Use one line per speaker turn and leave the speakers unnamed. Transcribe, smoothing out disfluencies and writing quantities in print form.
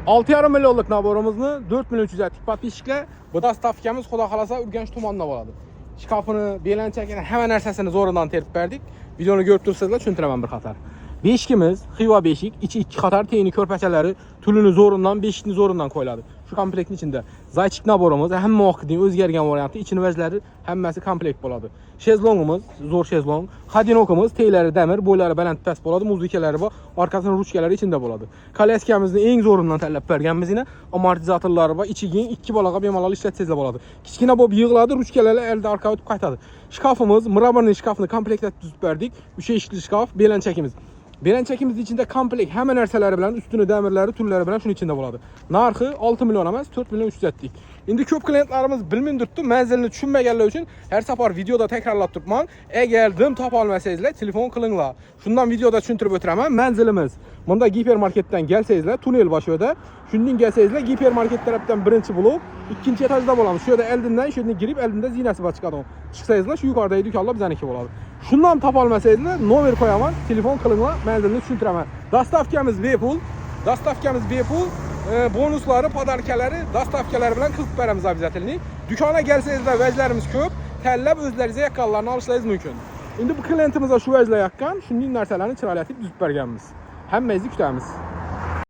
6,5 milyonluq naborumuzni 4 milyon 300 podpishchiklar. Bu dastavkamiz xudo xolasa Urganch tumanida bo'ladi. Shkafini, belanchakini, hamma narsasini zo'ridan terib berdik. Videoni ko'rib tursanglar tushuntiraman bir qator. Beshikimiz Xiva beshik, ichi 2 qator tengli ko'rpachalari, tulini zo'rindan, beshikni zo'rindan qo'yiladi. Shu komplektning ichida zaychik naborimiz hamma vaqtning o'zgargan varianti, ichini vajlari hammasi komplekt bo'ladi. Shezlongimiz zo'r shezlong, xadinokimiz teylari damir, bo'ylari baland past bo'ladi, muzikalari bor, orqasining ruchkalari ichida bo'ladi. Kolyaskamizning eng zo'ridan tanlab berganmiz ina, amortizatorlari bor, ichiga 2 bolaga bemalol ishlatsangizlar bo'ladi. Kichkina bo'lib yig'iladi, ruchkalari elde orqa o'tib qaytadi. Shkafimiz, miraborning shkafini komplektlatib tuzib berdik. 3 eshikli shkaf, belanchakimiz. Belanchakimizning ichida komplekt hamma narsalari bilan, ustuni damirlari, tullari bilan shuning ichida bo'ladi. Narxi 6 million emas, 4 million 300 etdik. Endi ko'p klientlarimiz bilmay turibdi, manzilni tushunmaganlar uchun har safar videoda takrorlab turibman. Agar dim topa olmasangizlar, telefon qilinglar. Shundan videoda tushuntirib o'tiraman. Manzilimiz bunda gipermarketdan kelsangizlar, tunnel boshida, shundan kelsangizlar, gipermarket tarafdan birinchi blok, ikkinchi etajda bo'lamiz. Shu yerda oldindan, shu yerdan girib, oldinda zinasi bor chiqadi. Chiqsangizlar, shu yuqoridagi do'konlar bizaniki bo'ladi. Shundan topa olmasangizlar, nomer qo'yaman, telefon qilinglar, manzilni tushuntiraman. Dastavkamiz bepul. Dastavkamiz bepul. Bonuslari, podarkalari, dastavkalar bilan qilib beramiz обязательно. Do'konga kelsangizlar, vajlarimiz ko'p. Tanlab o'zlaringiz yaqqanlarni olishingiz mumkin. Endi bu klientimizga shu vajlar yaqqan, shunday narsalarni chiroyli tuzib berganmiz. Hammangizni kutamiz.